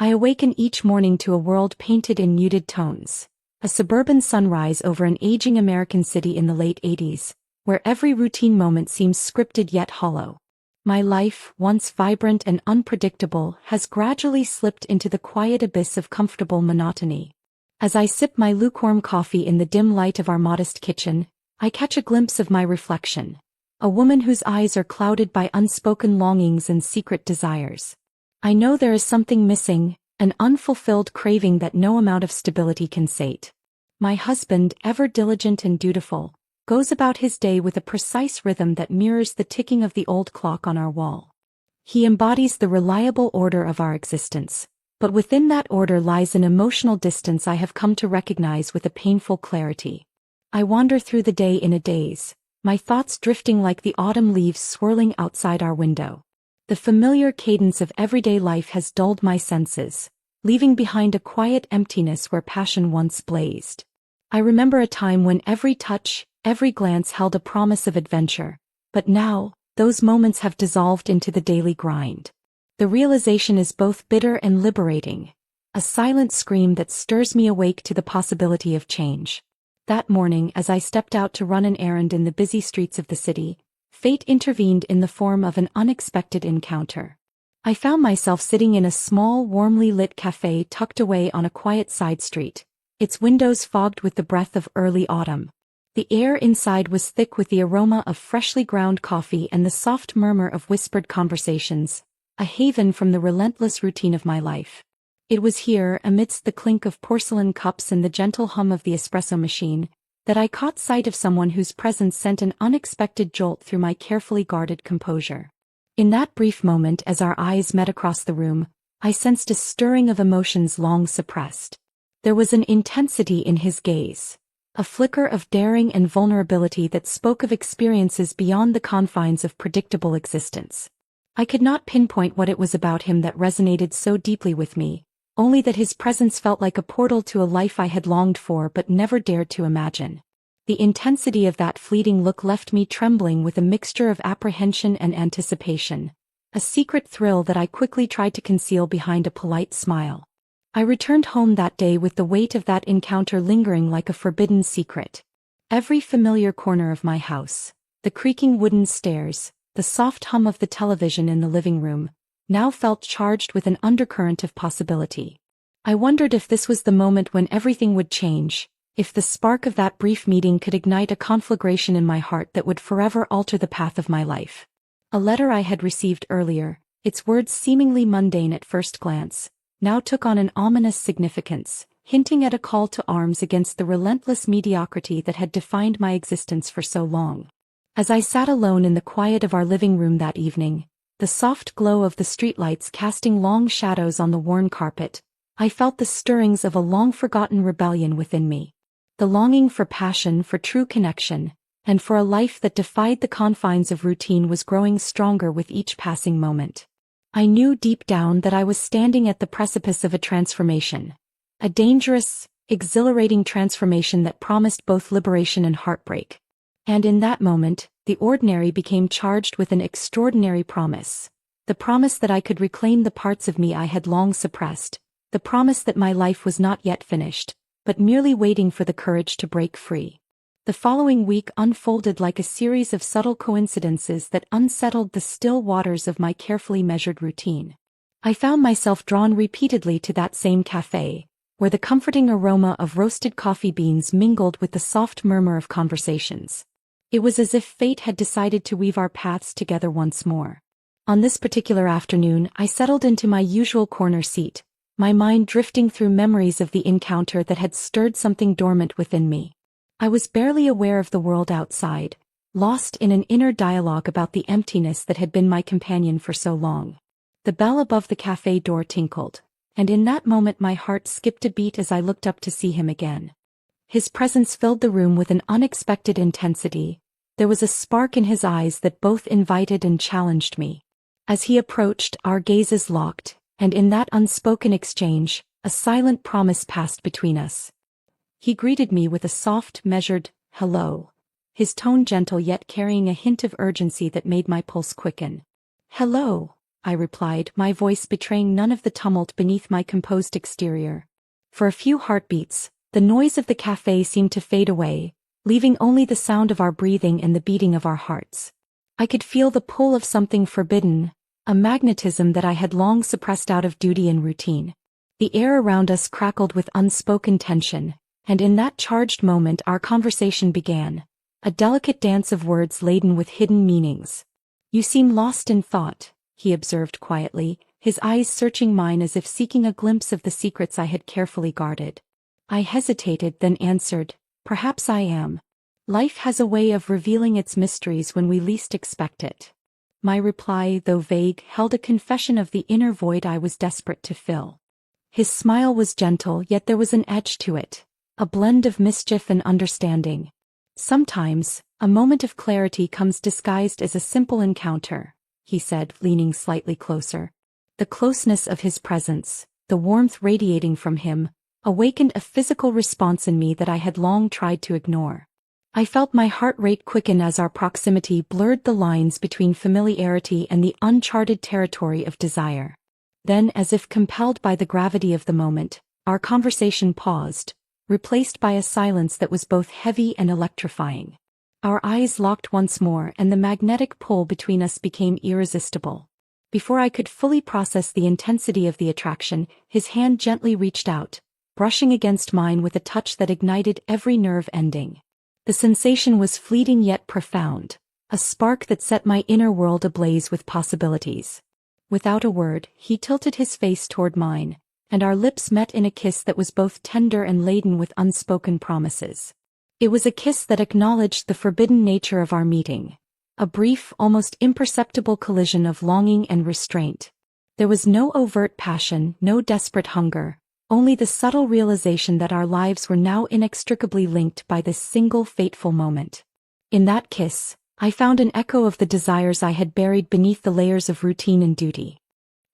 I awaken each morning to a world painted in muted tones. A suburban sunrise over an aging American city in the late 80s, where every routine moment seems scripted yet hollow. My life, once vibrant and unpredictable, has gradually slipped into the quiet abyss of comfortable monotony. As I sip my lukewarm coffee in the dim light of our modest kitchen, I catch a glimpse of my reflection. A woman whose eyes are clouded by unspoken longings and secret desires. I know there is something missing, an unfulfilled craving that no amount of stability can sate. My husband, ever diligent and dutiful, goes about his day with a precise rhythm that mirrors the ticking of the old clock on our wall. He embodies the reliable order of our existence, but within that order lies an emotional distance I have come to recognize with a painful clarity. I wander through the day in a daze, my thoughts drifting like the autumn leaves swirling outside our window. The familiar cadence of everyday life has dulled my senses, leaving behind a quiet emptiness where passion once blazed. I remember a time when every touch, every glance held a promise of adventure, but now, those moments have dissolved into the daily grind. The realization is both bitter and liberating, a silent scream that stirs me awake to the possibility of change. That morning, as I stepped out to run an errand in the busy streets of the city, fate intervened in the form of an unexpected encounter. I found myself sitting in a small, warmly lit cafe tucked away on a quiet side street, its windows fogged with the breath of early autumn. The air inside was thick with the aroma of freshly ground coffee and the soft murmur of whispered conversations, a haven from the relentless routine of my life. It was here, amidst the clink of porcelain cups and the gentle hum of the espresso machine, that I caught sight of someone whose presence sent an unexpected jolt through my carefully guarded composure. In that brief moment, as our eyes met across the room, I sensed a stirring of emotions long suppressed. There was an intensity in his gaze, a flicker of daring and vulnerability that spoke of experiences beyond the confines of predictable existence. I could not pinpoint what it was about him that resonated so deeply with me, only that his presence felt like a portal to a life I had longed for but never dared to imagine. The intensity of that fleeting look left me trembling with a mixture of apprehension and anticipation, a secret thrill that I quickly tried to conceal behind a polite smile. I returned home that day with the weight of that encounter lingering like a forbidden secret. Every familiar corner of my house, the creaking wooden stairs, the soft hum of the television in the living room, now felt charged with an undercurrent of possibility. I wondered if this was the moment when everything would change, if the spark of that brief meeting could ignite a conflagration in my heart that would forever alter the path of my life. A letter I had received earlier, its words seemingly mundane at first glance, now took on an ominous significance, hinting at a call to arms against the relentless mediocrity that had defined my existence for so long. As I sat alone in the quiet of our living room that evening, the soft glow of the streetlights casting long shadows on the worn carpet, I felt the stirrings of a long-forgotten rebellion within me. The longing for passion, for true connection, and for a life that defied the confines of routine was growing stronger with each passing moment. I knew deep down that I was standing at the precipice of a transformation, a dangerous, exhilarating transformation that promised both liberation and heartbreak. And in that moment, the ordinary became charged with an extraordinary promise. The promise that I could reclaim the parts of me I had long suppressed. The promise that my life was not yet finished, but merely waiting for the courage to break free. The following week unfolded like a series of subtle coincidences that unsettled the still waters of my carefully measured routine. I found myself drawn repeatedly to that same cafe, where the comforting aroma of roasted coffee beans mingled with the soft murmur of conversations. It was as if fate had decided to weave our paths together once more. On this particular afternoon, I settled into my usual corner seat, my mind drifting through memories of the encounter that had stirred something dormant within me. I was barely aware of the world outside, lost in an inner dialogue about the emptiness that had been my companion for so long. The bell above the cafe door tinkled, and in that moment my heart skipped a beat as I looked up to see him again. His presence filled the room with an unexpected intensity. There was a spark in his eyes that both invited and challenged me. As he approached, our gazes locked, and in that unspoken exchange, a silent promise passed between us. He greeted me with a soft, measured, hello, his tone gentle yet carrying a hint of urgency that made my pulse quicken. Hello, I replied, my voice betraying none of the tumult beneath my composed exterior. For a few heartbeats, the noise of the cafe seemed to fade away, leaving only the sound of our breathing and the beating of our hearts. I could feel the pull of something forbidden, a magnetism that I had long suppressed out of duty and routine. The air around us crackled with unspoken tension, and in that charged moment our conversation began, a delicate dance of words laden with hidden meanings. You seem lost in thought, he observed quietly, his eyes searching mine as if seeking a glimpse of the secrets I had carefully guarded. I hesitated, then answered, perhaps I am. Life has a way of revealing its mysteries when we least expect it. My reply, though vague, held a confession of the inner void I was desperate to fill. His smile was gentle, yet there was an edge to it, a blend of mischief and understanding. Sometimes, a moment of clarity comes disguised as a simple encounter, he said, leaning slightly closer. The closeness of his presence, the warmth radiating from him, awakened a physical response in me that I had long tried to ignore. I felt my heart rate quicken as our proximity blurred the lines between familiarity and the uncharted territory of desire. Then, as if compelled by the gravity of the moment, our conversation paused, replaced by a silence that was both heavy and electrifying. Our eyes locked once more and the magnetic pull between us became irresistible. Before I could fully process the intensity of the attraction, his hand gently reached out, brushing against mine with a touch that ignited every nerve ending. The sensation was fleeting yet profound, a spark that set my inner world ablaze with possibilities. Without a word, he tilted his face toward mine, and our lips met in a kiss that was both tender and laden with unspoken promises. It was a kiss that acknowledged the forbidden nature of our meeting, a brief, almost imperceptible collision of longing and restraint. There was no overt passion, no desperate hunger, only the subtle realization that our lives were now inextricably linked by this single fateful moment. In that kiss, I found an echo of the desires I had buried beneath the layers of routine and duty.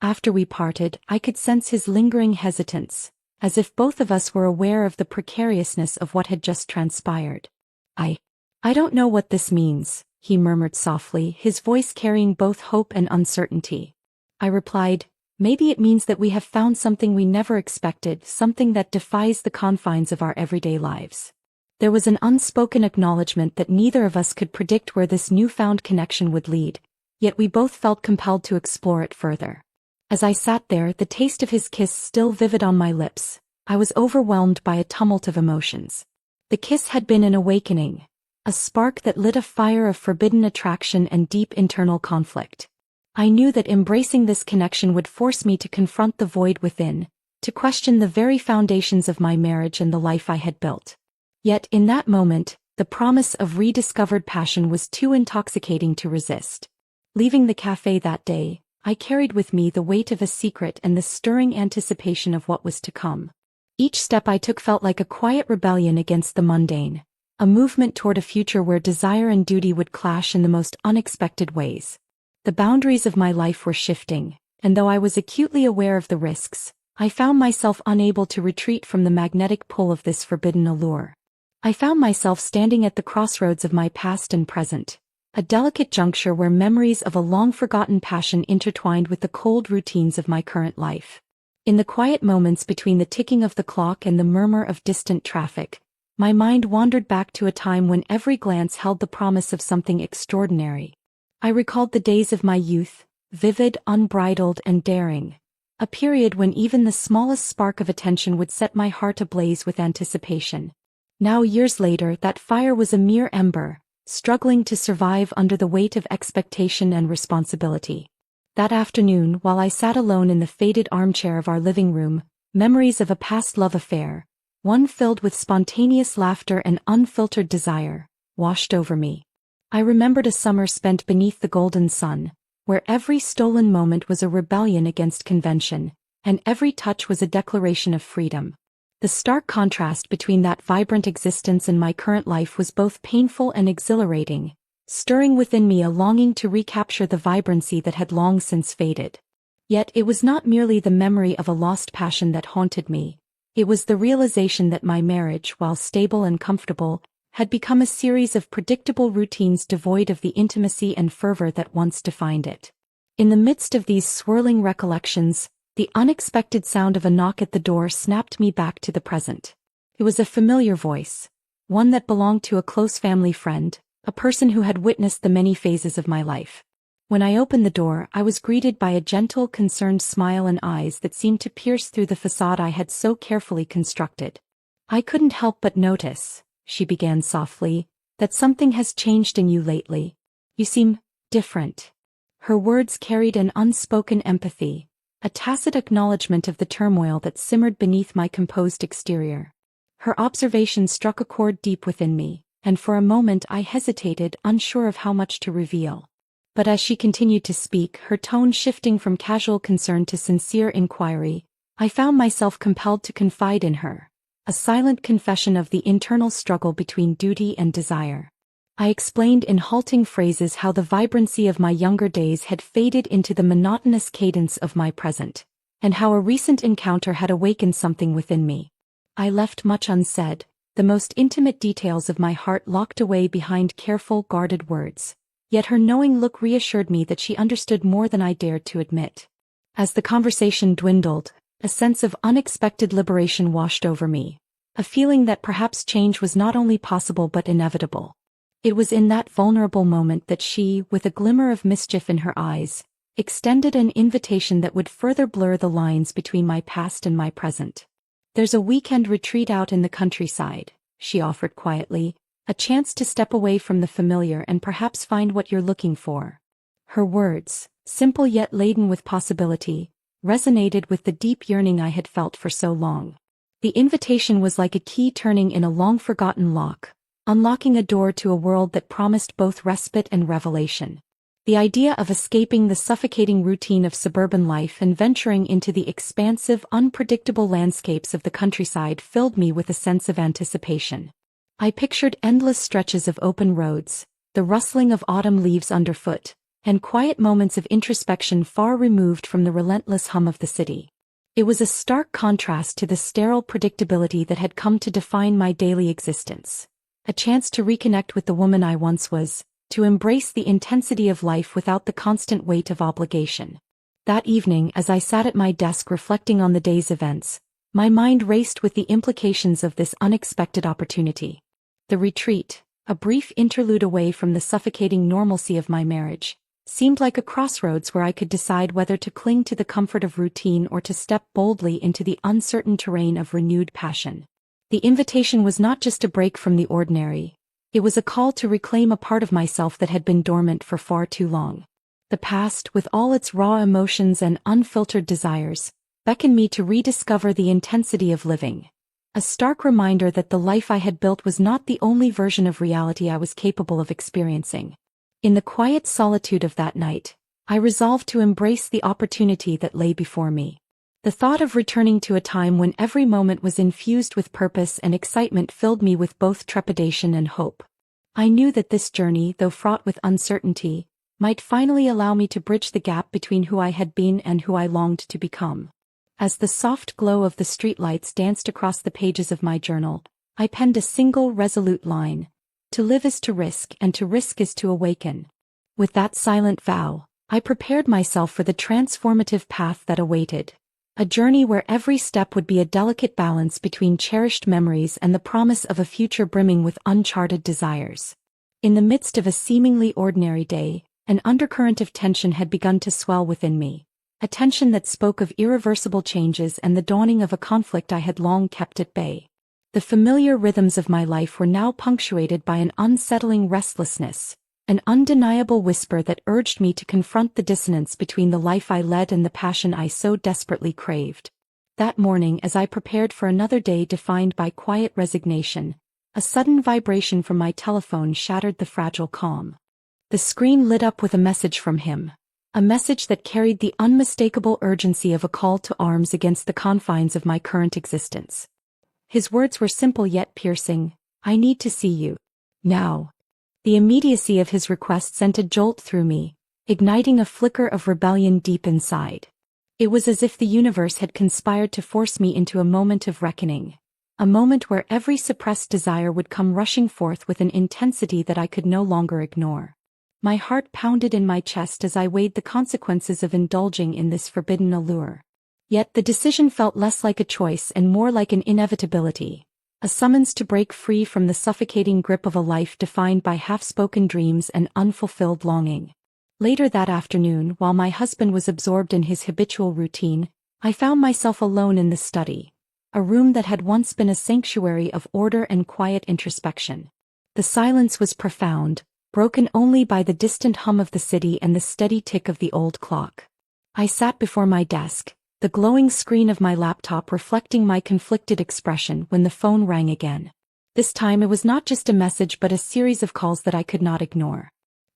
After we parted, I could sense his lingering hesitance, as if both of us were aware of the precariousness of what had just transpired. I don't know what this means, he murmured softly, his voice carrying both hope and uncertainty. I replied, maybe it means that we have found something we never expected, something that defies the confines of our everyday lives. There was an unspoken acknowledgement that neither of us could predict where this newfound connection would lead, yet we both felt compelled to explore it further. As I sat there, the taste of his kiss still vivid on my lips, I was overwhelmed by a tumult of emotions. The kiss had been an awakening, a spark that lit a fire of forbidden attraction and deep internal conflict. I knew that embracing this connection would force me to confront the void within, to question the very foundations of my marriage and the life I had built. Yet in that moment, the promise of rediscovered passion was too intoxicating to resist. Leaving the cafe that day, I carried with me the weight of a secret and the stirring anticipation of what was to come. Each step I took felt like a quiet rebellion against the mundane, a movement toward a future where desire and duty would clash in the most unexpected ways. The boundaries of my life were shifting, and though I was acutely aware of the risks, I found myself unable to retreat from the magnetic pull of this forbidden allure. I found myself standing at the crossroads of my past and present, a delicate juncture where memories of a long-forgotten passion intertwined with the cold routines of my current life. In the quiet moments between the ticking of the clock and the murmur of distant traffic, my mind wandered back to a time when every glance held the promise of something extraordinary. I recalled the days of my youth, vivid, unbridled, and daring, a period when even the smallest spark of attention would set my heart ablaze with anticipation. Now, years later, that fire was a mere ember, struggling to survive under the weight of expectation and responsibility. That afternoon, while I sat alone in the faded armchair of our living room, memories of a past love affair, one filled with spontaneous laughter and unfiltered desire, washed over me. I remembered a summer spent beneath the golden sun, where every stolen moment was a rebellion against convention, and every touch was a declaration of freedom. The stark contrast between that vibrant existence and my current life was both painful and exhilarating, stirring within me a longing to recapture the vibrancy that had long since faded. Yet it was not merely the memory of a lost passion that haunted me, it was the realization that my marriage, while stable and comfortable, had become a series of predictable routines devoid of the intimacy and fervor that once defined it. In the midst of these swirling recollections, the unexpected sound of a knock at the door snapped me back to the present. It was a familiar voice, one that belonged to a close family friend, a person who had witnessed the many phases of my life. When I opened the door, I was greeted by a gentle, concerned smile and eyes that seemed to pierce through the facade I had so carefully constructed. "I couldn't help but notice," she began softly, "that something has changed in you lately. You seem different." Her words carried an unspoken empathy, a tacit acknowledgement of the turmoil that simmered beneath my composed exterior. Her observation struck a chord deep within me, and for a moment I hesitated, unsure of how much to reveal. But as she continued to speak, her tone shifting from casual concern to sincere inquiry, I found myself compelled to confide in her, a silent confession of the internal struggle between duty and desire. I explained in halting phrases how the vibrancy of my younger days had faded into the monotonous cadence of my present, and how a recent encounter had awakened something within me. I left much unsaid, the most intimate details of my heart locked away behind careful, guarded words. Yet her knowing look reassured me that she understood more than I dared to admit. As the conversation dwindled, a sense of unexpected liberation washed over me, a feeling that perhaps change was not only possible but inevitable. It was in that vulnerable moment that she, with a glimmer of mischief in her eyes, extended an invitation that would further blur the lines between my past and my present. "There's a weekend retreat out in the countryside," she offered quietly, "a chance to step away from the familiar and perhaps find what you're looking for." Her words, simple yet laden with possibility, resonated with the deep yearning I had felt for so long. The invitation was like a key turning in a long-forgotten lock, unlocking a door to a world that promised both respite and revelation. The idea of escaping the suffocating routine of suburban life and venturing into the expansive, unpredictable landscapes of the countryside filled me with a sense of anticipation. I pictured endless stretches of open roads, the rustling of autumn leaves underfoot, and quiet moments of introspection far removed from the relentless hum of the city. It was a stark contrast to the sterile predictability that had come to define my daily existence. A chance to reconnect with the woman I once was, to embrace the intensity of life without the constant weight of obligation. That evening, as I sat at my desk reflecting on the day's events, my mind raced with the implications of this unexpected opportunity. The retreat, a brief interlude away from the suffocating normalcy of my marriage, seemed like a crossroads where I could decide whether to cling to the comfort of routine or to step boldly into the uncertain terrain of renewed passion. The invitation was not just a break from the ordinary. It was a call to reclaim a part of myself that had been dormant for far too long. The past, with all its raw emotions and unfiltered desires, beckoned me to rediscover the intensity of living. A stark reminder that the life I had built was not the only version of reality I was capable of experiencing. In the quiet solitude of that night, I resolved to embrace the opportunity that lay before me. The thought of returning to a time when every moment was infused with purpose and excitement filled me with both trepidation and hope. I knew that this journey, though fraught with uncertainty, might finally allow me to bridge the gap between who I had been and who I longed to become. As the soft glow of the streetlights danced across the pages of my journal, I penned a single resolute line: "To live is to risk, and to risk is to awaken." With that silent vow, I prepared myself for the transformative path that awaited. A journey where every step would be a delicate balance between cherished memories and the promise of a future brimming with uncharted desires. In the midst of a seemingly ordinary day, an undercurrent of tension had begun to swell within me, a tension that spoke of irreversible changes and the dawning of a conflict I had long kept at bay. The familiar rhythms of my life were now punctuated by an unsettling restlessness, an undeniable whisper that urged me to confront the dissonance between the life I led and the passion I so desperately craved. That morning, as I prepared for another day defined by quiet resignation, a sudden vibration from my telephone shattered the fragile calm. The screen lit up with a message from him, a message that carried the unmistakable urgency of a call to arms against the confines of my current existence. His words were simple yet piercing: "I need to see you. Now." The immediacy of his request sent a jolt through me, igniting a flicker of rebellion deep inside. It was as if the universe had conspired to force me into a moment of reckoning, a moment where every suppressed desire would come rushing forth with an intensity that I could no longer ignore. My heart pounded in my chest as I weighed the consequences of indulging in this forbidden allure. Yet the decision felt less like a choice and more like an inevitability, a summons to break free from the suffocating grip of a life defined by half-spoken dreams and unfulfilled longing. Later that afternoon, while my husband was absorbed in his habitual routine, I found myself alone in the study, a room that had once been a sanctuary of order and quiet introspection. The silence was profound, broken only by the distant hum of the city and the steady tick of the old clock. I sat before my desk, the glowing screen of my laptop reflecting my conflicted expression when the phone rang again. This time it was not just a message but a series of calls that I could not ignore.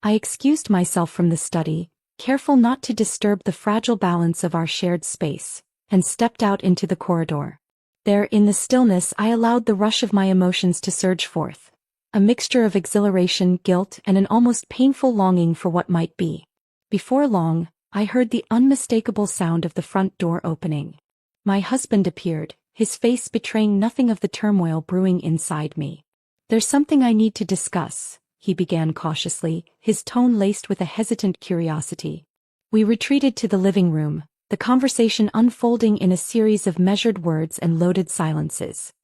I excused myself from the study, careful not to disturb the fragile balance of our shared space, and stepped out into the corridor. There, in the stillness, I allowed the rush of my emotions to surge forth, a mixture of exhilaration, guilt, and an almost painful longing for what might be. Before long, I heard the unmistakable sound of the front door opening. My husband appeared, his face betraying nothing of the turmoil brewing inside me. "There's something I need to discuss," he began cautiously, his tone laced with a hesitant curiosity. We retreated to the living room, the conversation unfolding in a series of measured words and loaded silences.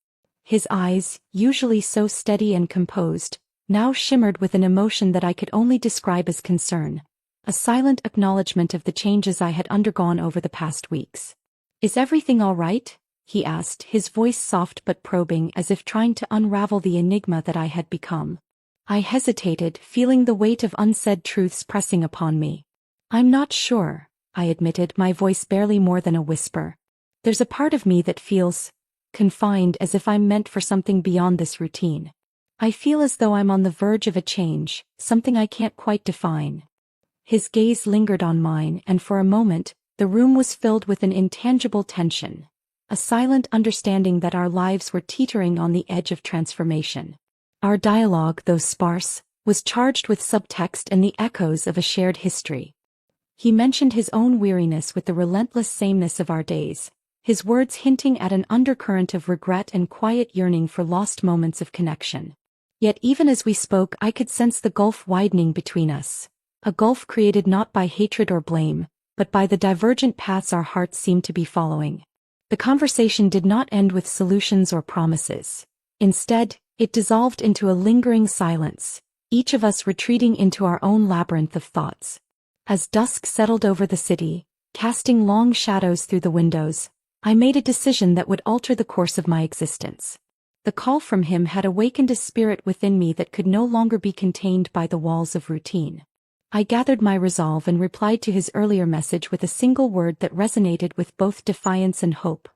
His eyes, usually so steady and composed, now shimmered with an emotion that I could only describe as concern, a silent acknowledgement of the changes I had undergone over the past weeks. "Is everything all right?" he asked, his voice soft but probing, as if trying to unravel the enigma that I had become. I hesitated, feeling the weight of unsaid truths pressing upon me. "I'm not sure," I admitted, my voice barely more than a whisper. "There's a part of me that feels confined, as if I'm meant for something beyond this routine. I feel as though I'm on the verge of a change, something I can't quite define." His gaze lingered on mine, and for a moment, the room was filled with an intangible tension, a silent understanding that our lives were teetering on the edge of transformation. Our dialogue, though sparse, was charged with subtext and the echoes of a shared history. He mentioned his own weariness with the relentless sameness of our days, his words hinting at an undercurrent of regret and quiet yearning for lost moments of connection. Yet even as we spoke, I could sense the gulf widening between us, a gulf created not by hatred or blame, but by the divergent paths our hearts seemed to be following. The conversation did not end with solutions or promises. Instead, it dissolved into a lingering silence, each of us retreating into our own labyrinth of thoughts. As dusk settled over the city, casting long shadows through the windows, I made a decision that would alter the course of my existence. The call from him had awakened a spirit within me that could no longer be contained by the walls of routine. I gathered my resolve and replied to his earlier message with a single word that resonated with both defiance and hope: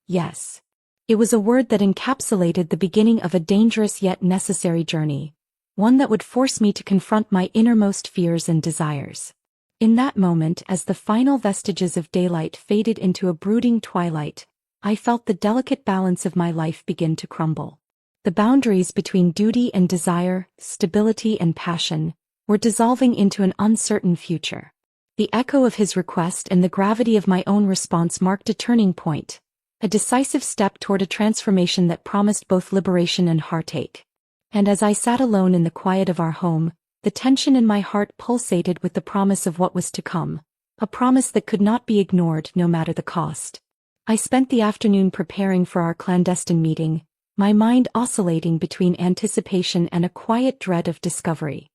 yes. It was a word that encapsulated the beginning of a dangerous yet necessary journey, one that would force me to confront my innermost fears and desires. In that moment, as the final vestiges of daylight faded into a brooding twilight, I felt the delicate balance of my life begin to crumble. The boundaries between duty and desire, stability and passion, were dissolving into an uncertain future. The echo of his request and the gravity of my own response marked a turning point, a decisive step toward a transformation that promised both liberation and heartache. And as I sat alone in the quiet of our home, the tension in my heart pulsated with the promise of what was to come, a promise that could not be ignored no matter the cost. I spent the afternoon preparing for our clandestine meeting, my mind oscillating between anticipation and a quiet dread of discovery.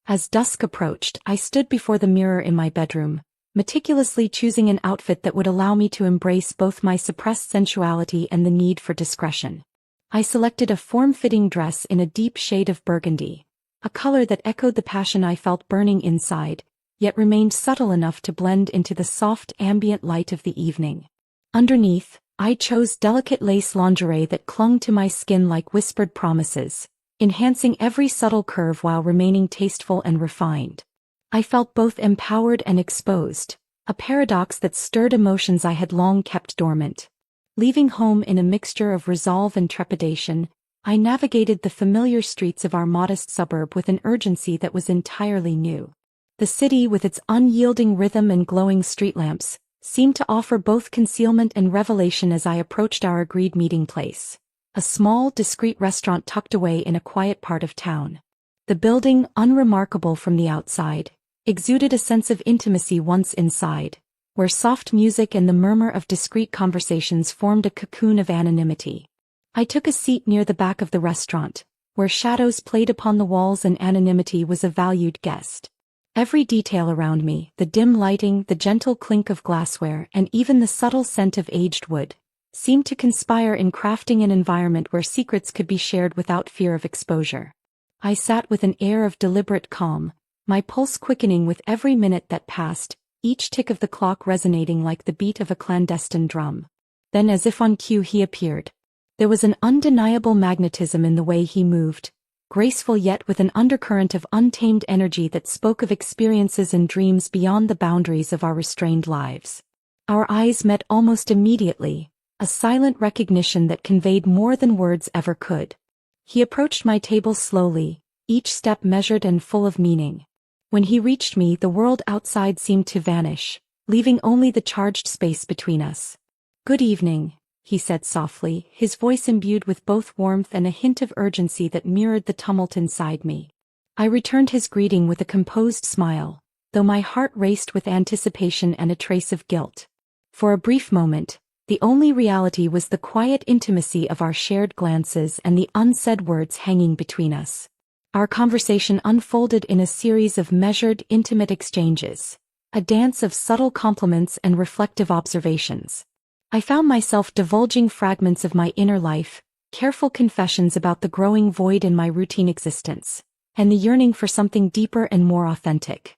As dusk approached, I stood before the mirror in my bedroom, meticulously choosing an outfit that would allow me to embrace both my suppressed sensuality and the need for discretion. I selected a form-fitting dress in a deep shade of burgundy, a color that echoed the passion I felt burning inside, yet remained subtle enough to blend into the soft ambient light of the evening. Underneath, I chose delicate lace lingerie that clung to my skin like whispered promises, enhancing every subtle curve while remaining tasteful and refined. I felt both empowered and exposed, a paradox that stirred emotions I had long kept dormant. Leaving home in a mixture of resolve and trepidation, I navigated the familiar streets of our modest suburb with an urgency that was entirely new. The city, with its unyielding rhythm and glowing street lamps, seemed to offer both concealment and revelation as I approached our agreed meeting place, a small, discreet restaurant tucked away in a quiet part of town. The building, unremarkable from the outside, exuded a sense of intimacy once inside, where soft music and the murmur of discreet conversations formed a cocoon of anonymity. I took a seat near the back of the restaurant, where shadows played upon the walls and anonymity was a valued guest. Every detail around me, the dim lighting, the gentle clink of glassware, and even the subtle scent of aged wood, seemed to conspire in crafting an environment where secrets could be shared without fear of exposure. I sat with an air of deliberate calm, my pulse quickening with every minute that passed, each tick of the clock resonating like the beat of a clandestine drum. Then, as if on cue, he appeared. There was an undeniable magnetism in the way he moved, graceful yet with an undercurrent of untamed energy that spoke of experiences and dreams beyond the boundaries of our restrained lives. Our eyes met almost immediately, a silent recognition that conveyed more than words ever could. He approached my table slowly, each step measured and full of meaning. When he reached me, the world outside seemed to vanish, leaving only the charged space between us. "Good evening," he said softly, his voice imbued with both warmth and a hint of urgency that mirrored the tumult inside me. I returned his greeting with a composed smile, though my heart raced with anticipation and a trace of guilt. For a brief moment, the only reality was the quiet intimacy of our shared glances and the unsaid words hanging between us. Our conversation unfolded in a series of measured, intimate exchanges, a dance of subtle compliments and reflective observations. I found myself divulging fragments of my inner life, careful confessions about the growing void in my routine existence, and the yearning for something deeper and more authentic.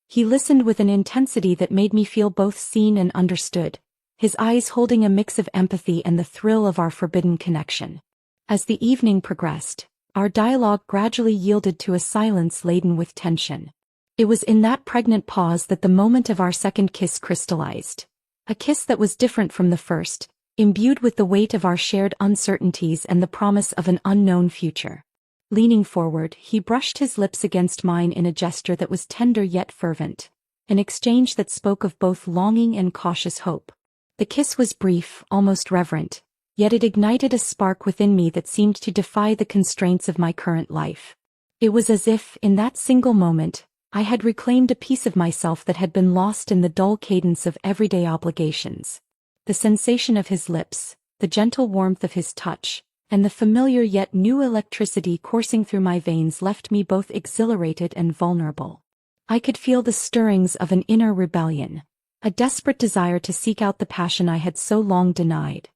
He listened with an intensity that made me feel both seen and understood, his eyes holding a mix of empathy and the thrill of our forbidden connection. As the evening progressed, our dialogue gradually yielded to a silence laden with tension. It was in that pregnant pause that the moment of our second kiss crystallized. A kiss that was different from the first, imbued with the weight of our shared uncertainties and the promise of an unknown future. Leaning forward, he brushed his lips against mine in a gesture that was tender yet fervent, an exchange that spoke of both longing and cautious hope. The kiss was brief, almost reverent, yet it ignited a spark within me that seemed to defy the constraints of my current life. It was as if, in that single moment, I had reclaimed a piece of myself that had been lost in the dull cadence of everyday obligations. The sensation of his lips, the gentle warmth of his touch, and the familiar yet new electricity coursing through my veins left me both exhilarated and vulnerable. I could feel the stirrings of an inner rebellion, a desperate desire to seek out the passion I had so long denied.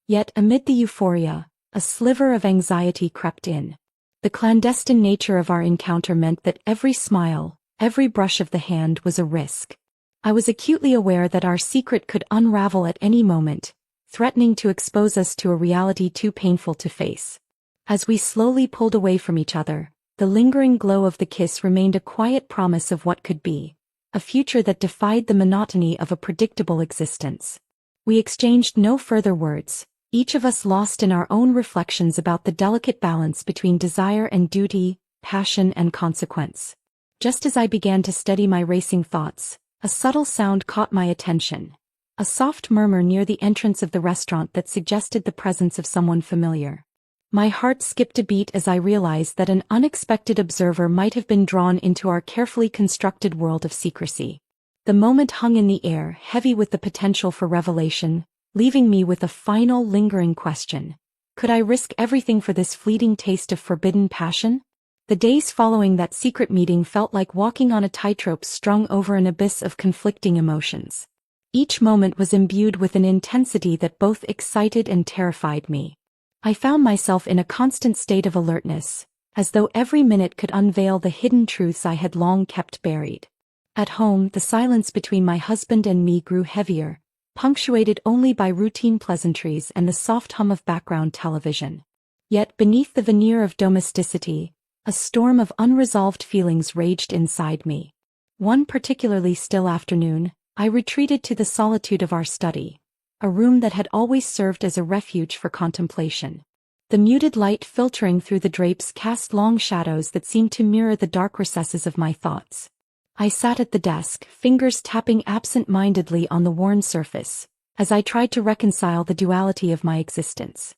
Yet amid the euphoria, a sliver of anxiety crept in. The clandestine nature of our encounter meant that every smile, every brush of the hand was a risk. I was acutely aware that our secret could unravel at any moment, threatening to expose us to a reality too painful to face. As we slowly pulled away from each other, the lingering glow of the kiss remained a quiet promise of what could be, a future that defied the monotony of a predictable existence. We exchanged no further words, each of us lost in our own reflections about the delicate balance between desire and duty, passion and consequence. Just as I began to steady my racing thoughts, a subtle sound caught my attention. A soft murmur near the entrance of the restaurant that suggested the presence of someone familiar. My heart skipped a beat as I realized that an unexpected observer might have been drawn into our carefully constructed world of secrecy. The moment hung in the air, heavy with the potential for revelation, leaving me with a final lingering question. Could I risk everything for this fleeting taste of forbidden passion? The days following that secret meeting felt like walking on a tightrope strung over an abyss of conflicting emotions. Each moment was imbued with an intensity that both excited and terrified me. I found myself in a constant state of alertness, as though every minute could unveil the hidden truths I had long kept buried. At home, the silence between my husband and me grew heavier, punctuated only by routine pleasantries and the soft hum of background television. Yet beneath the veneer of domesticity, a storm of unresolved feelings raged inside me. One particularly still afternoon, I retreated to the solitude of our study, a room that had always served as a refuge for contemplation. The muted light filtering through the drapes cast long shadows that seemed to mirror the dark recesses of my thoughts. I sat at the desk, fingers tapping absent-mindedly on the worn surface, as I tried to reconcile the duality of my existence.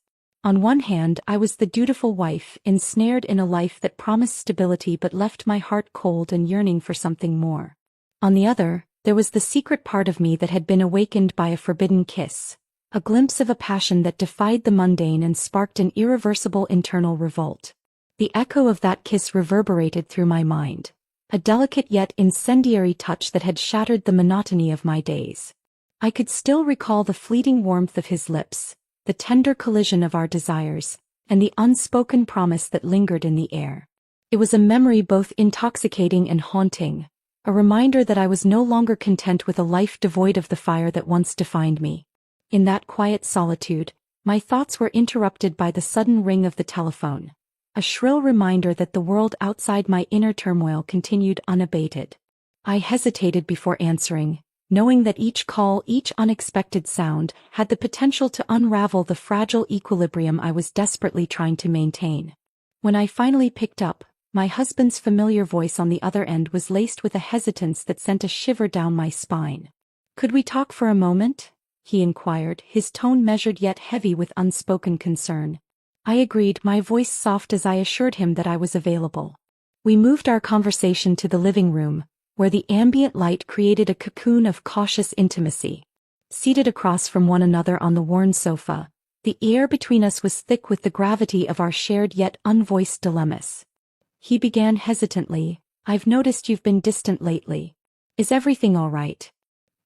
On one hand, I was the dutiful wife, ensnared in a life that promised stability but left my heart cold and yearning for something more. On the other, there was the secret part of me that had been awakened by a forbidden kiss, a glimpse of a passion that defied the mundane and sparked an irreversible internal revolt. The echo of that kiss reverberated through my mind, a delicate yet incendiary touch that had shattered the monotony of my days. I could still recall the fleeting warmth of his lips, the tender collision of our desires, and the unspoken promise that lingered in the air. It was a memory both intoxicating and haunting, a reminder that I was no longer content with a life devoid of the fire that once defined me. In that quiet solitude, my thoughts were interrupted by the sudden ring of the telephone, a shrill reminder that the world outside my inner turmoil continued unabated. I hesitated before answering, knowing that each call, each unexpected sound, had the potential to unravel the fragile equilibrium I was desperately trying to maintain. When I finally picked up, my husband's familiar voice on the other end was laced with a hesitance that sent a shiver down my spine. "Could we talk for a moment?" he inquired, his tone measured yet heavy with unspoken concern. I agreed, my voice soft as I assured him that I was available. We moved our conversation to the living room, where the ambient light created a cocoon of cautious intimacy. Seated across from one another on the worn sofa, the air between us was thick with the gravity of our shared yet unvoiced dilemmas. He began hesitantly, "I've noticed you've been distant lately. Is everything all right?"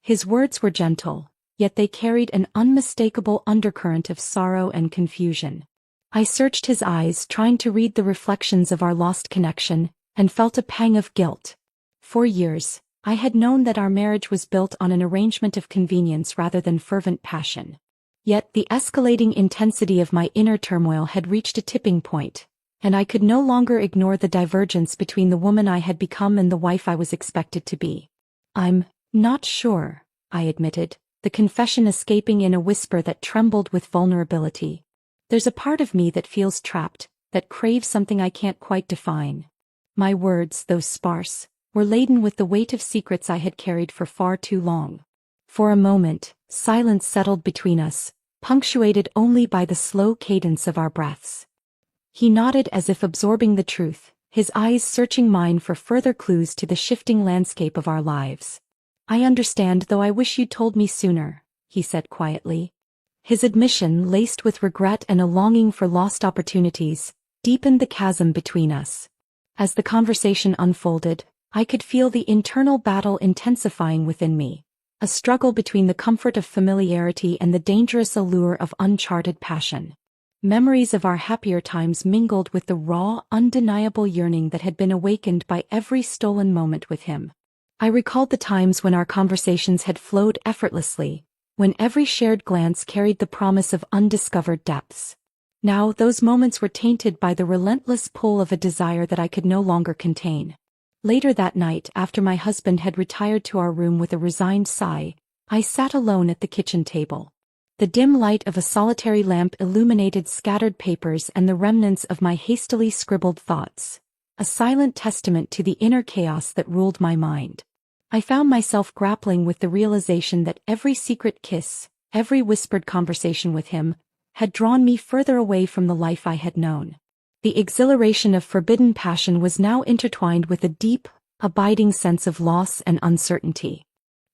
His words were gentle, yet they carried an unmistakable undercurrent of sorrow and confusion. I searched his eyes, trying to read the reflections of our lost connection, and felt a pang of guilt. For years, I had known that our marriage was built on an arrangement of convenience rather than fervent passion. Yet the escalating intensity of my inner turmoil had reached a tipping point, and I could no longer ignore the divergence between the woman I had become and the wife I was expected to be. "I'm not sure," I admitted, the confession escaping in a whisper that trembled with vulnerability. "There's a part of me that feels trapped, that craves something I can't quite define." My words, though sparse, were laden with the weight of secrets I had carried for far too long. For a moment, silence settled between us, punctuated only by the slow cadence of our breaths. He nodded as if absorbing the truth, his eyes searching mine for further clues to the shifting landscape of our lives. "I understand, though I wish you'd told me sooner," he said quietly. His admission, laced with regret and a longing for lost opportunities, deepened the chasm between us. As the conversation unfolded, I could feel the internal battle intensifying within me, a struggle between the comfort of familiarity and the dangerous allure of uncharted passion. Memories of our happier times mingled with the raw, undeniable yearning that had been awakened by every stolen moment with him. I recalled the times when our conversations had flowed effortlessly, when every shared glance carried the promise of undiscovered depths. Now those moments were tainted by the relentless pull of a desire that I could no longer contain. Later that night, after my husband had retired to our room with a resigned sigh, I sat alone at the kitchen table. The dim light of a solitary lamp illuminated scattered papers and the remnants of my hastily scribbled thoughts, a silent testament to the inner chaos that ruled my mind. I found myself grappling with the realization that every secret kiss, every whispered conversation with him, had drawn me further away from the life I had known. The exhilaration of forbidden passion was now intertwined with a deep, abiding sense of loss and uncertainty.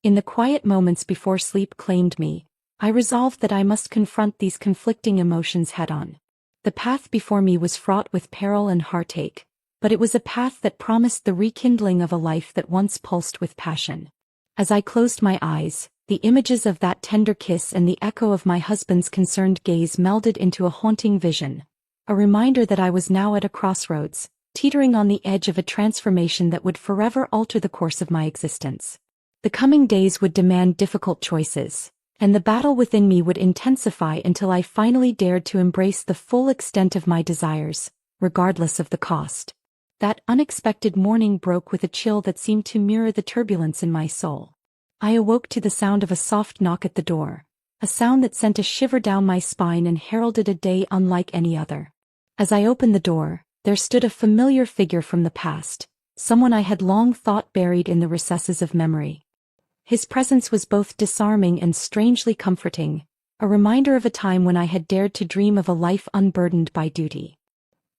In the quiet moments before sleep claimed me, I resolved that I must confront these conflicting emotions head-on. The path before me was fraught with peril and heartache, but it was a path that promised the rekindling of a life that once pulsed with passion. As I closed my eyes, the images of that tender kiss and the echo of my husband's concerned gaze melded into a haunting vision, a reminder that I was now at a crossroads, teetering on the edge of a transformation that would forever alter the course of my existence. The coming days would demand difficult choices, and the battle within me would intensify until I finally dared to embrace the full extent of my desires, regardless of the cost. That unexpected morning broke with a chill that seemed to mirror the turbulence in my soul. I awoke to the sound of a soft knock at the door, a sound that sent a shiver down my spine and heralded a day unlike any other. As I opened the door, there stood a familiar figure from the past, someone I had long thought buried in the recesses of memory. His presence was both disarming and strangely comforting, a reminder of a time when I had dared to dream of a life unburdened by duty.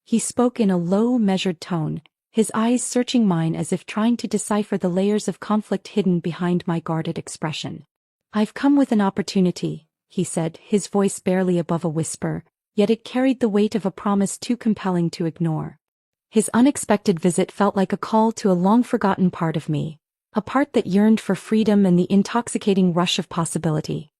He spoke in a low, measured tone, his eyes searching mine as if trying to decipher the layers of conflict hidden behind my guarded expression. "I've come with an opportunity," he said, his voice barely above a whisper, yet it carried the weight of a promise too compelling to ignore. His unexpected visit felt like a call to a long-forgotten part of me, a part that yearned for freedom and the intoxicating rush of possibility.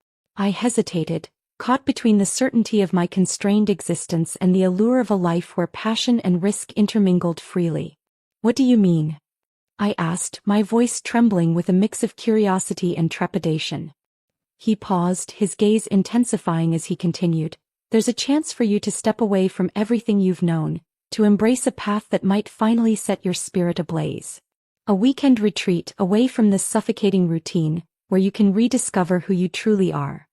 I hesitated, caught between the certainty of my constrained existence and the allure of a life where passion and risk intermingled freely. "What do you mean?" I asked, my voice trembling with a mix of curiosity and trepidation. He paused, his gaze intensifying as he continued, "There's a chance for you to step away from everything you've known, to embrace a path that might finally set your spirit ablaze. A weekend retreat away from this suffocating routine, where you can rediscover who you truly are."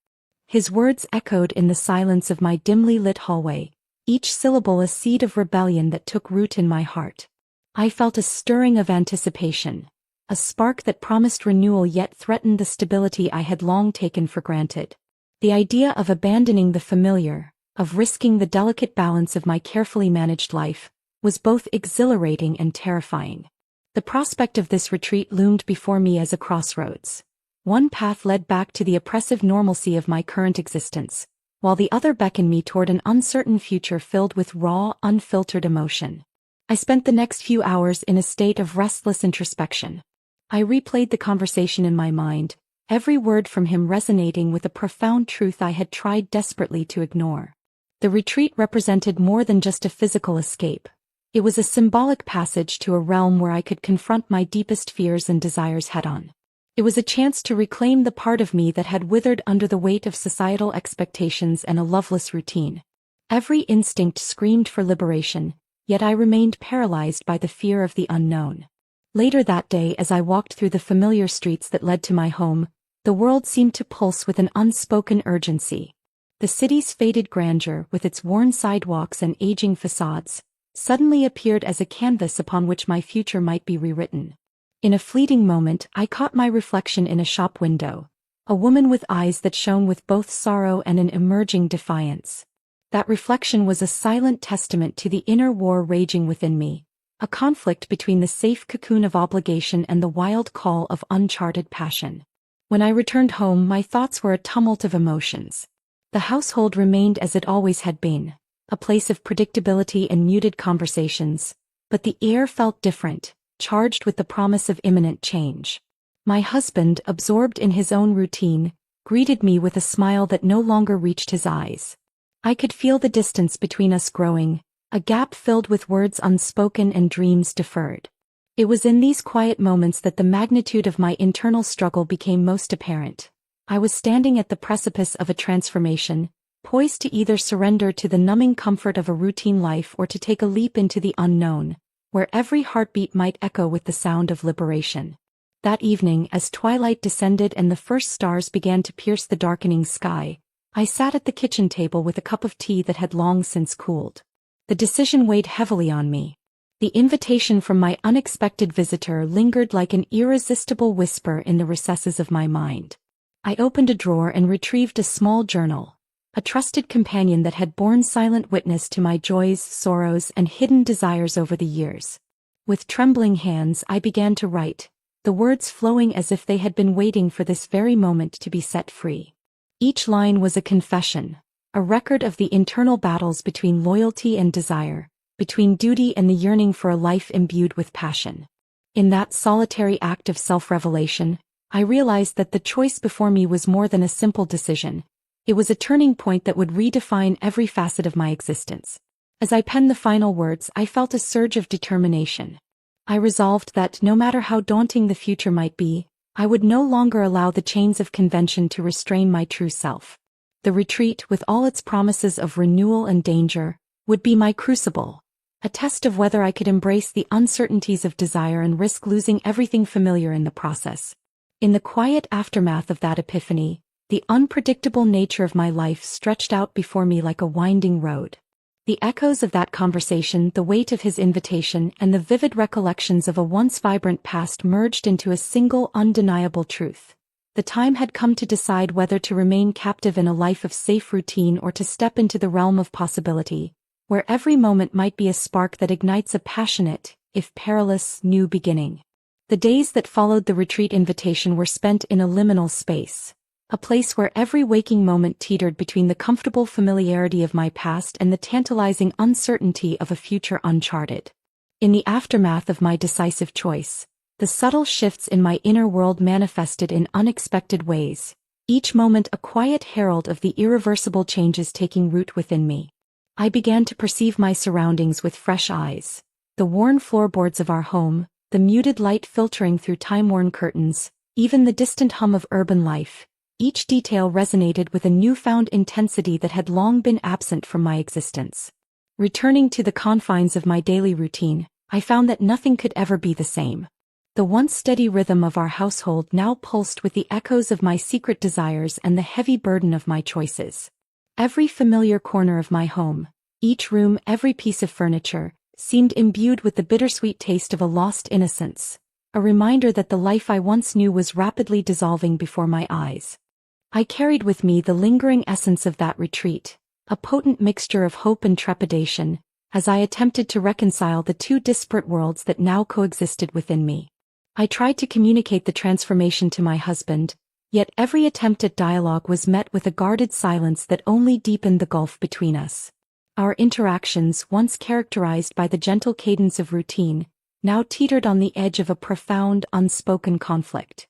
His words echoed in the silence of my dimly lit hallway, each syllable a seed of rebellion that took root in my heart. I felt a stirring of anticipation, a spark that promised renewal yet threatened the stability I had long taken for granted. The idea of abandoning the familiar, of risking the delicate balance of my carefully managed life, was both exhilarating and terrifying. The prospect of this retreat loomed before me as a crossroads. One path led back to the oppressive normalcy of my current existence, while the other beckoned me toward an uncertain future filled with raw, unfiltered emotion. I spent the next few hours in a state of restless introspection. I replayed the conversation in my mind, every word from him resonating with a profound truth I had tried desperately to ignore. The retreat represented more than just a physical escape. It was a symbolic passage to a realm where I could confront my deepest fears and desires head-on. It was a chance to reclaim the part of me that had withered under the weight of societal expectations and a loveless routine. Every instinct screamed for liberation, yet I remained paralyzed by the fear of the unknown. Later that day, as I walked through the familiar streets that led to my home, the world seemed to pulse with an unspoken urgency. The city's faded grandeur, with its worn sidewalks and aging facades, suddenly appeared as a canvas upon which my future might be rewritten. In a fleeting moment, I caught my reflection in a shop window, a woman with eyes that shone with both sorrow and an emerging defiance. That reflection was a silent testament to the inner war raging within me, a conflict between the safe cocoon of obligation and the wild call of uncharted passion. When I returned home, my thoughts were a tumult of emotions. The household remained as it always had been, a place of predictability and muted conversations, but the air felt different, charged with the promise of imminent change. My husband, absorbed in his own routine, greeted me with a smile that no longer reached his eyes. I could feel the distance between us growing, a gap filled with words unspoken and dreams deferred. It was in these quiet moments that the magnitude of my internal struggle became most apparent. I was standing at the precipice of a transformation, poised to either surrender to the numbing comfort of a routine life or to take a leap into the unknown, where every heartbeat might echo with the sound of liberation. That evening, as twilight descended and the first stars began to pierce the darkening sky, I sat at the kitchen table with a cup of tea that had long since cooled. The decision weighed heavily on me. The invitation from my unexpected visitor lingered like an irresistible whisper in the recesses of my mind. I opened a drawer and retrieved a small journal, a trusted companion that had borne silent witness to my joys, sorrows, and hidden desires over the years. With trembling hands, I began to write, the words flowing as if they had been waiting for this very moment to be set free. Each line was a confession, a record of the internal battles between loyalty and desire, between duty and the yearning for a life imbued with passion. In that solitary act of self-revelation, I realized that the choice before me was more than a simple decision. It was a turning point that would redefine every facet of my existence. As I penned the final words, I felt a surge of determination. I resolved that, no matter how daunting the future might be, I would no longer allow the chains of convention to restrain my true self. The retreat, with all its promises of renewal and danger, would be my crucible, a test of whether I could embrace the uncertainties of desire and risk losing everything familiar in the process. In the quiet aftermath of that epiphany, the unpredictable nature of my life stretched out before me like a winding road. The echoes of that conversation, the weight of his invitation, and the vivid recollections of a once vibrant past merged into a single undeniable truth. the time had come to decide whether to remain captive in a life of safe routine or to step into the realm of possibility, where every moment might be a spark that ignites a passionate, if perilous, new beginning. The days that followed the retreat invitation were spent in a liminal space, a place where every waking moment teetered between the comfortable familiarity of my past and the tantalizing uncertainty of a future uncharted. In the aftermath of my decisive choice, the subtle shifts in my inner world manifested in unexpected ways, each moment a quiet herald of the irreversible changes taking root within me. I began to perceive my surroundings with fresh eyes. The worn floorboards of our home, the muted light filtering through time-worn curtains, even the distant hum of urban life, each detail resonated with a newfound intensity that had long been absent from my existence. Returning to the confines of my daily routine, I found that nothing could ever be the same. The once steady rhythm of our household now pulsed with the echoes of my secret desires and the heavy burden of my choices. Every familiar corner of my home, each room, every piece of furniture, seemed imbued with the bittersweet taste of a lost innocence, a reminder that the life I once knew was rapidly dissolving before my eyes. I carried with me the lingering essence of that retreat, a potent mixture of hope and trepidation, as I attempted to reconcile the two disparate worlds that now coexisted within me. I tried to communicate the transformation to my husband, yet every attempt at dialogue was met with a guarded silence that only deepened the gulf between us. Our interactions, once characterized by the gentle cadence of routine, now teetered on the edge of a profound, unspoken conflict.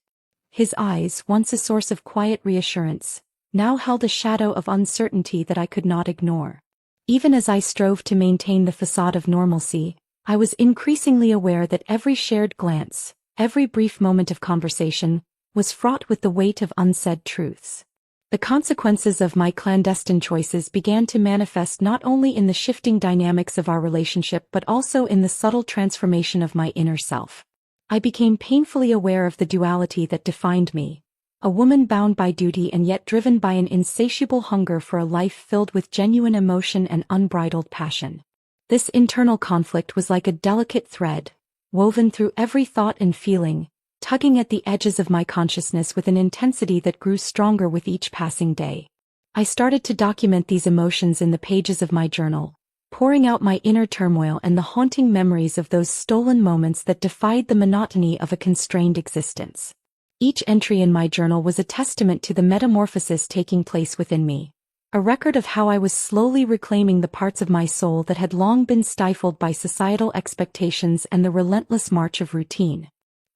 His eyes, once a source of quiet reassurance, now held a shadow of uncertainty that I could not ignore. Even as I strove to maintain the facade of normalcy, I was increasingly aware that every shared glance, every brief moment of conversation, was fraught with the weight of unsaid truths. The consequences of my clandestine choices began to manifest not only in the shifting dynamics of our relationship but also in the subtle transformation of my inner self. I became painfully aware of the duality that defined me, a woman bound by duty and yet driven by an insatiable hunger for a life filled with genuine emotion and unbridled passion. This internal conflict was like a delicate thread, woven through every thought and feeling, tugging at the edges of my consciousness with an intensity that grew stronger with each passing day. I started to document these emotions in the pages of my journal, pouring out my inner turmoil and the haunting memories of those stolen moments that defied the monotony of a constrained existence. Each entry in my journal was a testament to the metamorphosis taking place within me, a record of how I was slowly reclaiming the parts of my soul that had long been stifled by societal expectations and the relentless march of routine.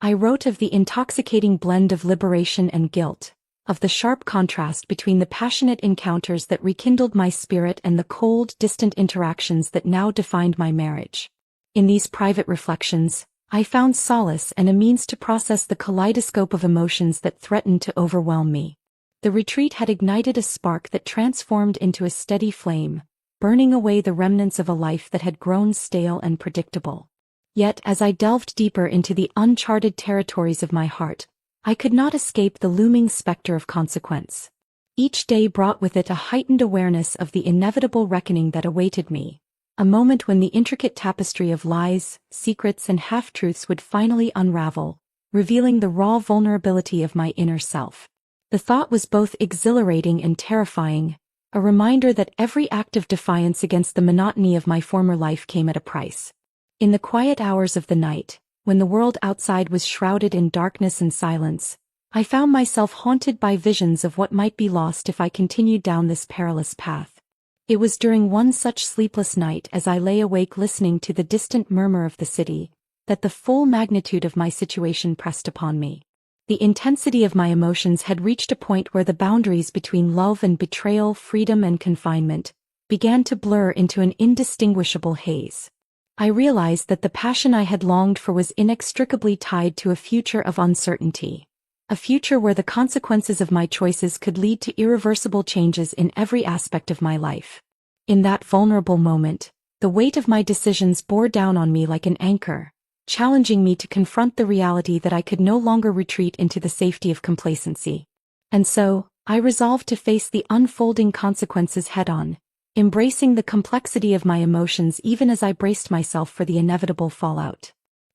I wrote of the intoxicating blend of liberation and guilt, of the sharp contrast between the passionate encounters that rekindled my spirit and the cold, distant interactions that now defined my marriage. In these private reflections, I found solace and a means to process the kaleidoscope of emotions that threatened to overwhelm me. The retreat had ignited a spark that transformed into a steady flame, burning away the remnants of a life that had grown stale and predictable. Yet as I delved deeper into the uncharted territories of my heart, I could not escape the looming specter of consequence. Each day brought with it a heightened awareness of the inevitable reckoning that awaited me, a moment when the intricate tapestry of lies, secrets and half-truths would finally unravel, revealing the raw vulnerability of my inner self. The thought was both exhilarating and terrifying, a reminder that every act of defiance against the monotony of my former life came at a price. In the quiet hours of the night, when the world outside was shrouded in darkness and silence, I found myself haunted by visions of what might be lost if I continued down this perilous path. It was during one such sleepless night as I lay awake listening to the distant murmur of the city, that the full magnitude of my situation pressed upon me. The intensity of my emotions had reached a point where the boundaries between love and betrayal, freedom and confinement, began to blur into an indistinguishable haze. I realized that the passion I had longed for was inextricably tied to a future of uncertainty. A future where the consequences of my choices could lead to irreversible changes in every aspect of my life. In that vulnerable moment, the weight of my decisions bore down on me like an anchor, challenging me to confront the reality that I could no longer retreat into the safety of complacency. And so, I resolved to face the unfolding consequences head-on, embracing the complexity of my emotions even as I braced myself for the inevitable fallout.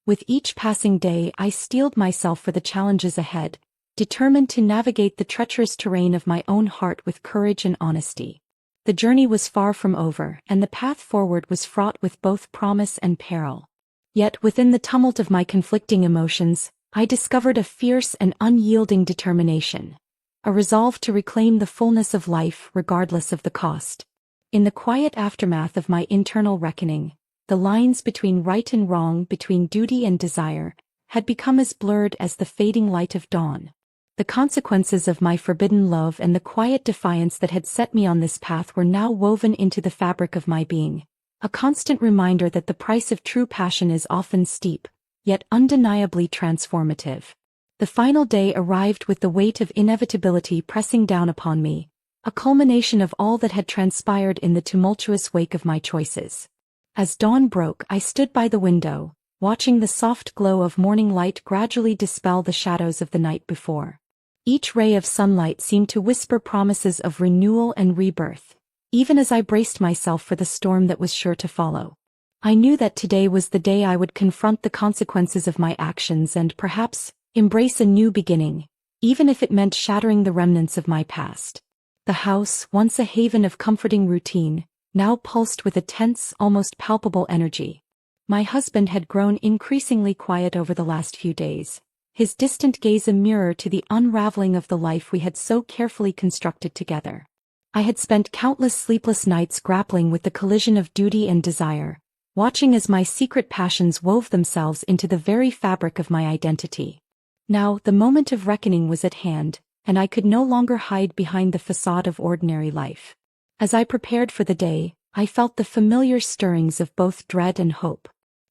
With each passing day I steeled myself for the challenges ahead, determined to navigate the treacherous terrain of my own heart with courage and honesty. The journey was far from over, and the path forward was fraught with both promise and peril. Yet within the tumult of my conflicting emotions, I discovered a fierce and unyielding determination, a resolve to reclaim the fullness of life regardless of the cost. In the quiet aftermath of my internal reckoning, the lines between right and wrong, between duty and desire, had become as blurred as the fading light of dawn. The consequences of my forbidden love and the quiet defiance that had set me on this path were now woven into the fabric of my being, a constant reminder that the price of true passion is often steep, yet undeniably transformative. The final day arrived with the weight of inevitability pressing down upon me, a culmination of all that had transpired in the tumultuous wake of my choices. As dawn broke, I stood by the window, watching the soft glow of morning light gradually dispel the shadows of the night before. Each ray of sunlight seemed to whisper promises of renewal and rebirth, even as I braced myself for the storm that was sure to follow. I knew that today was the day I would confront the consequences of my actions and perhaps embrace a new beginning, even if it meant shattering the remnants of my past. The house, once a haven of comforting routine, now pulsed with a tense, almost palpable energy. My husband had grown increasingly quiet over the last few days, his distant gaze a mirror to the unraveling of the life we had so carefully constructed together. I had spent countless sleepless nights grappling with the collision of duty and desire, watching as my secret passions wove themselves into the very fabric of my identity. Now, the moment of reckoning was at hand, and I could no longer hide behind the facade of ordinary life. As I prepared for the day, I felt the familiar stirrings of both dread and hope.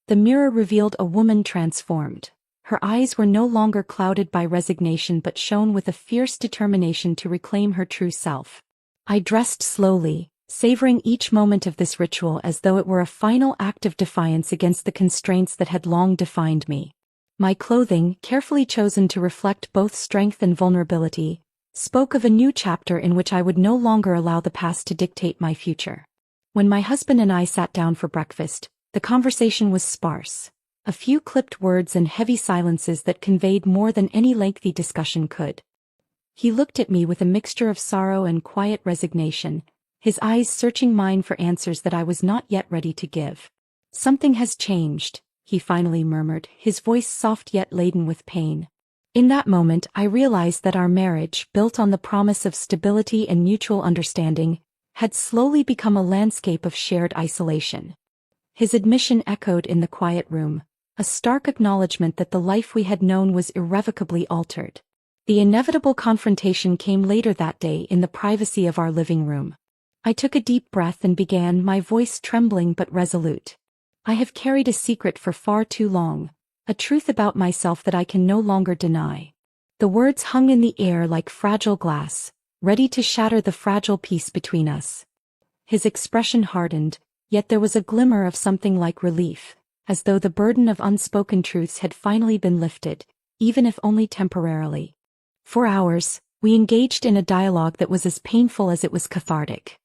The mirror revealed a woman transformed. Her eyes were no longer clouded by resignation but shone with a fierce determination to reclaim her true self. I dressed slowly, savoring each moment of this ritual as though it were a final act of defiance against the constraints that had long defined me. My clothing, carefully chosen to reflect both strength and vulnerability, spoke of a new chapter in which I would no longer allow the past to dictate my future. When my husband and I sat down for breakfast, the conversation was sparse. A few clipped words and heavy silences that conveyed more than any lengthy discussion could. He looked at me with a mixture of sorrow and quiet resignation, his eyes searching mine for answers that I was not yet ready to give. "Something has changed," he finally murmured, his voice soft yet laden with pain. In that moment I realized that our marriage, built on the promise of stability and mutual understanding, had slowly become a landscape of shared isolation. His admission echoed in the quiet room, a stark acknowledgement that the life we had known was irrevocably altered. The inevitable confrontation came later that day in the privacy of our living room. I took a deep breath and began, my voice trembling but resolute. "I have carried a secret for far too long, a truth about myself that I can no longer deny." The words hung in the air like fragile glass, ready to shatter the fragile peace between us. His expression hardened, yet there was a glimmer of something like relief, as though the burden of unspoken truths had finally been lifted, even if only temporarily. For hours, we engaged in a dialogue that was as painful as it was cathartic.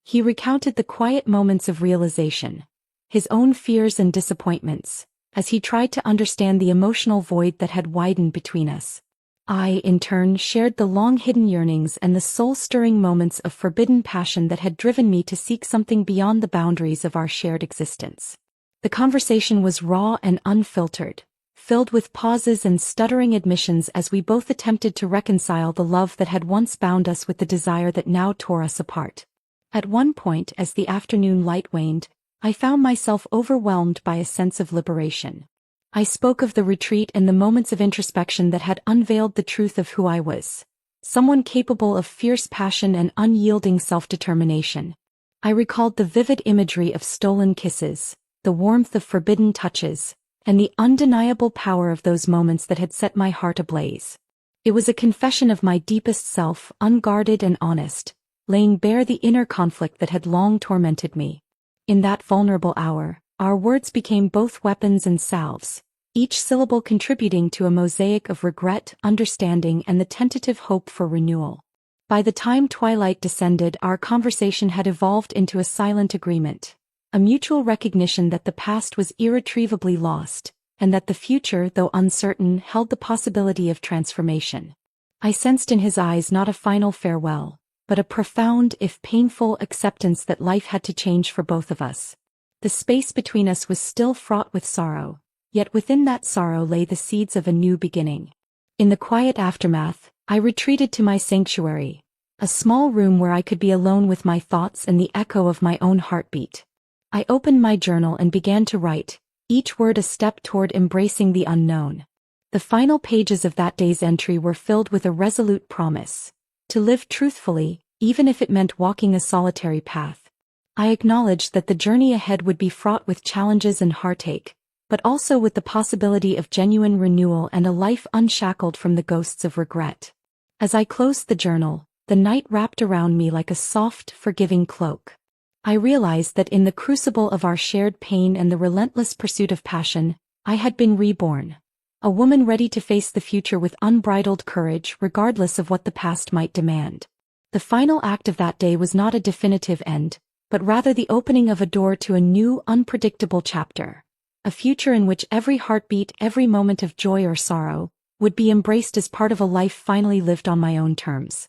He recounted the quiet moments of realization, his own fears and disappointments, as he tried to understand the emotional void that had widened between us. I, in turn, shared the long-hidden yearnings and the soul-stirring moments of forbidden passion that had driven me to seek something beyond the boundaries of our shared existence. The conversation was raw and unfiltered, filled with pauses and stuttering admissions as we both attempted to reconcile the love that had once bound us with the desire that now tore us apart. At one point, as the afternoon light waned, I found myself overwhelmed by a sense of liberation. I spoke of the retreat and the moments of introspection that had unveiled the truth of who I was, someone capable of fierce passion and unyielding self-determination. I recalled the vivid imagery of stolen kisses, the warmth of forbidden touches, and the undeniable power of those moments that had set my heart ablaze. It was a confession of my deepest self, unguarded and honest, laying bare the inner conflict that had long tormented me. In that vulnerable hour, our words became both weapons and salves, each syllable contributing to a mosaic of regret, understanding, and the tentative hope for renewal. By the time twilight descended, our conversation had evolved into a silent agreement, a mutual recognition that the past was irretrievably lost, and that the future, though uncertain, held the possibility of transformation. I sensed in his eyes not a final farewell, but a profound, if painful, acceptance that life had to change for both of us. The space between us was still fraught with sorrow, yet within that sorrow lay the seeds of a new beginning. In the quiet aftermath, I retreated to my sanctuary, a small room where I could be alone with my thoughts and the echo of my own heartbeat. I opened my journal and began to write, each word a step toward embracing the unknown. The final pages of that day's entry were filled with a resolute promise to live truthfully, even if it meant walking a solitary path. I acknowledged that the journey ahead would be fraught with challenges and heartache, but also with the possibility of genuine renewal and a life unshackled from the ghosts of regret. As I closed the journal, the night wrapped around me like a soft, forgiving cloak. I realized that in the crucible of our shared pain and the relentless pursuit of passion, I had been reborn. A woman ready to face the future with unbridled courage regardless of what the past might demand. The final act of that day was not a definitive end, but rather the opening of a door to a new, unpredictable chapter. A future in which every heartbeat, every moment of joy or sorrow, would be embraced as part of a life finally lived on my own terms.